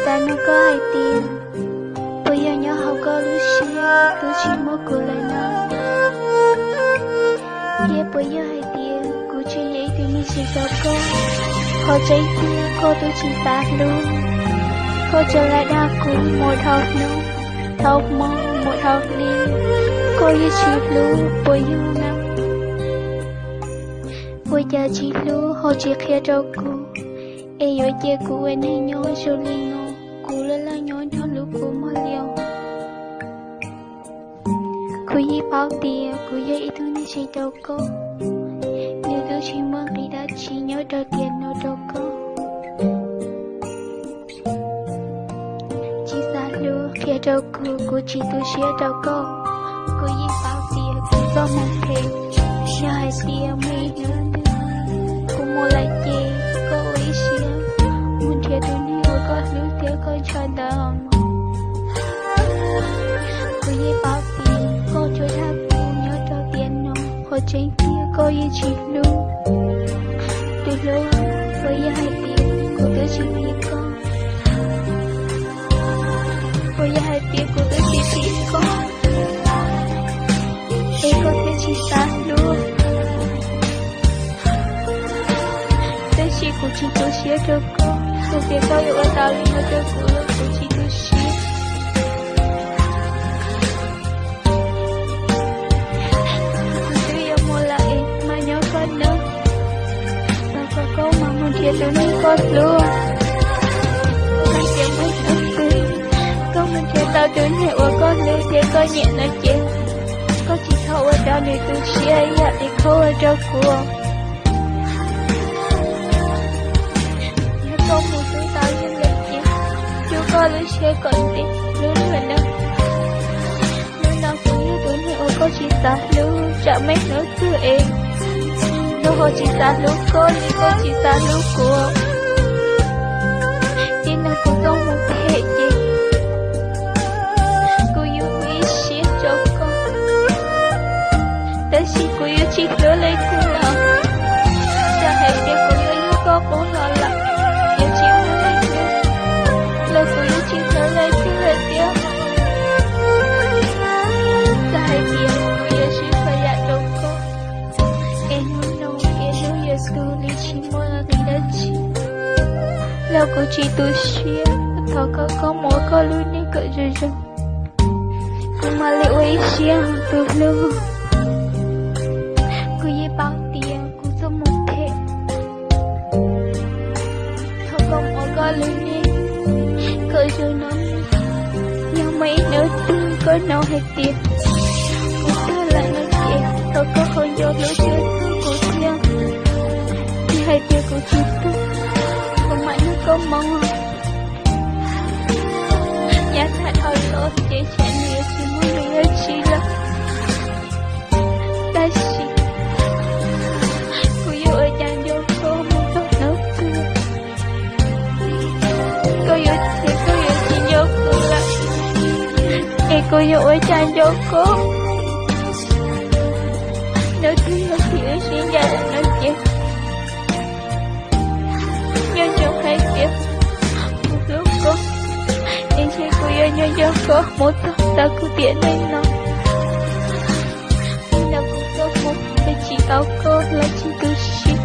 ta nó có hai tiền. Bây giờ nhớ học có lúc xưa tôi chỉ một cô lại nào. Giờ bây giờ hai tiền cô chỉ lấy từ mình chỉ có cô. Họ cháy tiền cô tôi chỉ ta luôn. Cô trở lại đa cùng một học nông. Học mong một học đi. Cô như chỉ luôn bây giờ nào. Bây giờ chỉ luôn họ chỉ khía cho cô. Ê yo che cô em hay nhớ cho linh ngô. Cô là nhớ cho lúc cô mà liều. Cô yi bao tiền, cô yi thứ này chỉ cho cô. Nếu tôi chỉ muốn đi đã chỉ nhớ cho tiền nó cho cô. Chỉ xa lưu khía cho cô chỉ tôi xía cho cô. Cô yi bao tiền, cô có một thêm. Nhớ hai tiền mấy nữa. Cô mua lại chê, cô ý xía. Muốn thiệt tôi này ở có lưu tiếc con cho đầm. Cô yi bao tiền, cô cho thác cô nhớ cho tiền nó. Họ trên kia cô yi chỉ lưu. Từ lâu, cô yi hai tiền, cô tự chỉ biết con. Cô yi hai tiền, cô tự chỉ biết con. Ê cô tự chỉ xa luôn. Tự chỉ cô chỉ tôi xía cho cô. Cô biết có yêu ở tao lên nó cho cô là cô chỉ tôi xía. Tôi yêu mua lại mà nhớ con nữa. Tao có câu mà muốn thiệt tôi nên có luôn. Mà chẳng mấy thật tư. Câu mình thiệt tao tôi hiểu ở con lưu thiệt có nhẹ nó chết. Có chỉ thâu ở đó để tôi xía dạ để khâu ở cho cô. Con một túi tao như lịch chị. Chú có lưu xe còn đi. Lưu rồi đâu. Lưu nào cũng như tôi hiểu có chỉ ta lưu. Chả mấy nữa cứ em. Lưu họ chỉ ta lưu con. Lưu có chỉ ta lưu của. Chỉ nào cũng không một thể chị. Cô yêu quý xếp cho con. Tới khi cô yêu chị lưu lấy cô nào. Chả hãy để cô yêu con cũng lo lắng. Lời của yêu chị trở lại khi lời tiếc. Cả hai tiếng của yêu chị phải dạy đâu cô. Em muốn nông em yêu yêu school đi chỉ muốn là đi đã chị. Lời của chị tôi xuyên. Thảo có mỗi có lưu đi cỡ rồi rồi. Cô mà liệu ấy xuyên từ lưu. Cô yêu bao tiền cô cho một thể. Thảo có mỗi có lưu đi. Cỡ rồi nó nhưng mấy nữa tương có nào hết tiền. Cô đưa lại nó chê. Tao có không vô lối chơi thương của thiên. Thì hai tiền của chị tôi. Còn mãi nó có mong. Nhà thật hồi lỗi chế chạy nhiều chỉ muốn đi ở chị là. Đã chị. Cô yêu ở chàng vô cô muốn tốt nữa cười. Cô yêu thì cô yêu chị vô cô là. Ê cô yêu ở chàng vô cô. Nếu tôi yêu thì ở xin gia đình nói chuyện. Nhưng trong hai kiếp. Một lúc cô. Em sẽ cô yêu nhau vô cô. Một tóc ta cứ tiện lên nó. Nhưng nào cũng có một. Để chỉ áo cô là chị tôi xin.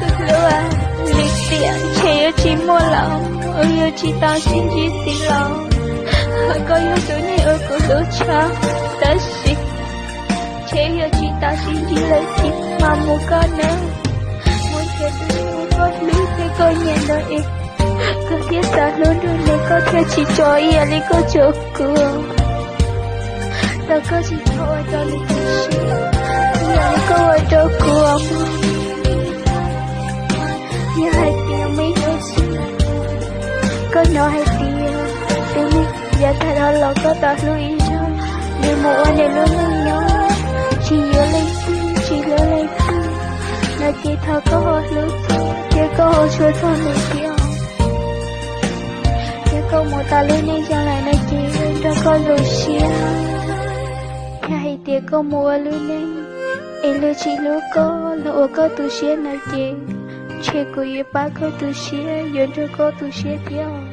Tôi lưu à. Lịch tiện chế yêu chị mua lòng. Yêu chị tao xin chị tí lòng. Hỏi có yêu tôi này ở cô lưu cho. Đã xích. Chế yêu chị tao xin chị lấy chị. Mà mua con nữa. Muốn chết tôi muốn có lưu thế có nhẹ đợi ít. Có thiết xa luôn rồi này có thể chị cho ý lý có chỗ cửa. Tao có chị thôi cho lý có xích. Lý có ở chỗ cửa. Như hai tiếng mấy đôi xí. Có nó hai tiếng. Tôi nghĩ giờ thật đó là có tao lưu ý cho. Nếu một anh này luôn luôn nhớ. Chỉ nhớ lên tim, chỉ nhớ lên tim. Là chỉ thơ có hồ lưu tim. Chỉ có hồ chúa thơ này kia. Chỉ có một ta lên đây chẳng lại nói chỉ cho có lưu xí. Hai tiếng có mua lưu lên. Ê lưu chỉ lưu có. Lưu có tu xí nói chỉ. chế của yêu ba có tu xia yêu cho có tu xia tiêu